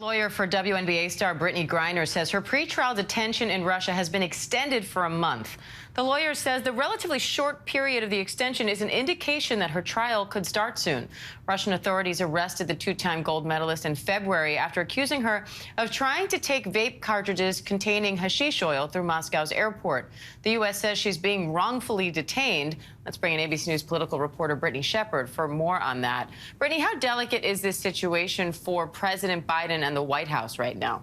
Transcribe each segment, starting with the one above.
Lawyer for WNBA star Brittney Griner says her pretrial detention in Russia has been extended for a month. The lawyer says the relatively short period of the extension is an indication that her trial could start soon. Russian authorities arrested the two-time gold medalist in February after accusing her of trying to take vape cartridges containing hashish oil through Moscow's airport. The U.S. says she's being wrongfully detained. Let's bring in ABC News political reporter Brittany Shepherd for more on that. Brittany, how delicate is this situation for President Biden and the White House right now?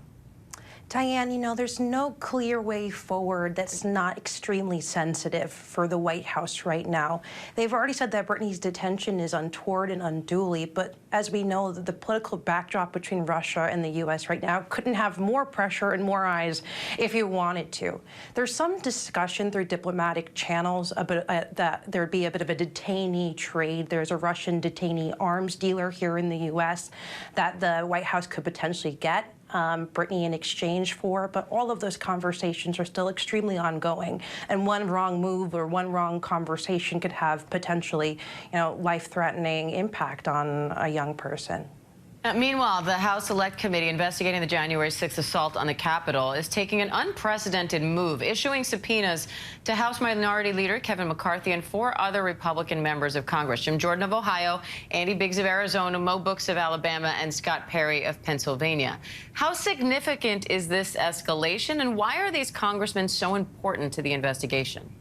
Diane, you know, there's no clear way forward that's not extremely sensitive for the White House right now. They've already said that Brittney's detention is untoward and unduly, but as we know, the political backdrop between Russia and the U.S. right now couldn't have more pressure and more eyes if you wanted to. There's some discussion through diplomatic channels about that there'd be a bit of a detainee trade. There's a Russian detainee arms dealer here in the U.S. that the White House could potentially get Brittney in exchange for, but all of those conversations are still extremely ongoing, and one wrong move or one wrong conversation could have potentially, life-threatening impact on a young person. Meanwhile, the House Select Committee investigating the January 6th assault on the Capitol is taking an unprecedented move, issuing subpoenas to House Minority Leader Kevin McCarthy and 4 other Republican members of Congress: Jim Jordan of Ohio, Andy Biggs of Arizona, Mo Brooks of Alabama, and Scott Perry of Pennsylvania. How significant is this escalation, and why are these congressmen so important to the investigation?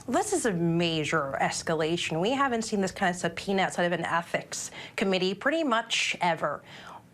This is a major escalation. We haven't seen this kind of subpoena outside of an ethics committee pretty much ever.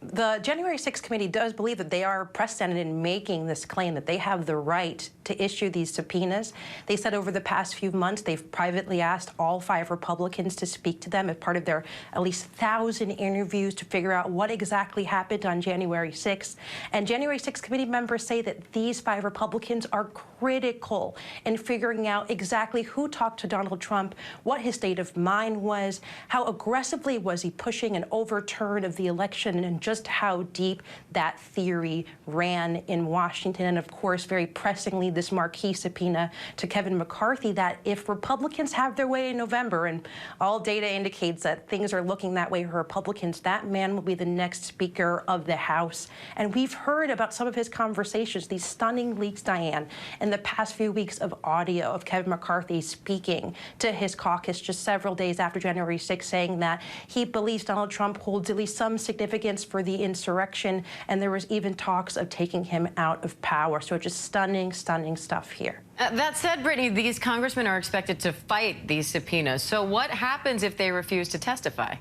The January 6th committee does believe that they are precedented in making this claim that they have the right to issue these subpoenas. They said over the past few months they've privately asked all 5 Republicans to speak to them as part of their at least 1,000 interviews to figure out what exactly happened on January 6th. And January 6th committee members say that these 5 Republicans are critical in figuring out exactly who talked to Donald Trump, what his state of mind was, how aggressively was he pushing an overturn of the election, and just how deep that theory ran in Washington. And of course, very pressingly, this marquee subpoena to Kevin McCarthy that if Republicans have their way in November, and all data indicates that things are looking that way for Republicans, that man will be the next Speaker of the House. And we've heard about some of his conversations, these stunning leaks, Diane, in the past few weeks of audio of Kevin McCarthy speaking to his caucus just several days after January 6th, saying that he believes Donald Trump holds at least some significance for the insurrection, and there was even talks of taking him out of power. So just stunning, stunning stuff here. That said, Brittany, these congressmen are expected to fight these subpoenas. So what happens if they refuse to testify?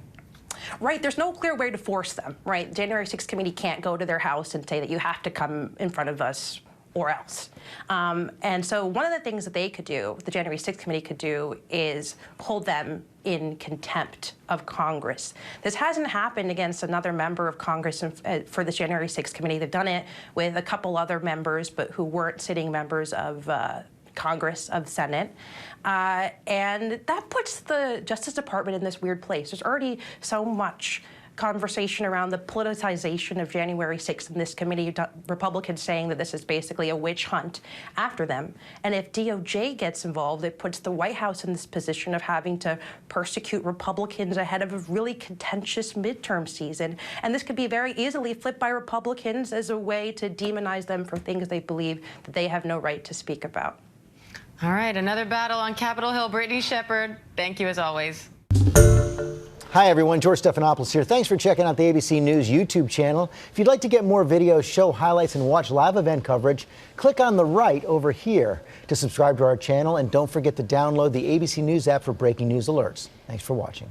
Right, there's no clear way to force them, right? January 6th committee can't go to their house and say that you have to come in front of us or else. And so one of the things that they could do, the January 6th committee could do, is hold them in contempt of Congress. This hasn't happened against another member of Congress for the January 6th committee. They've done it with a couple other members, but who weren't sitting members of Congress, of the Senate. And that puts the Justice Department in this weird place. There's already so much conversation around the politicization of January 6th in this committee, Republicans saying that this is basically a witch hunt after them. And if DOJ gets involved, it puts the White House in this position of having to persecute Republicans ahead of a really contentious midterm season. And this could be very easily flipped by Republicans as a way to demonize them for things they believe that they have no right to speak about. All right, another battle on Capitol Hill. Brittany Shepherd, thank you as always. Hi, everyone. George Stephanopoulos here. Thanks for checking out the ABC News YouTube channel. If you'd like to get more videos, show highlights, and watch live event coverage, click on the right over here to subscribe to our channel. And don't forget to download the ABC News app for breaking news alerts. Thanks for watching.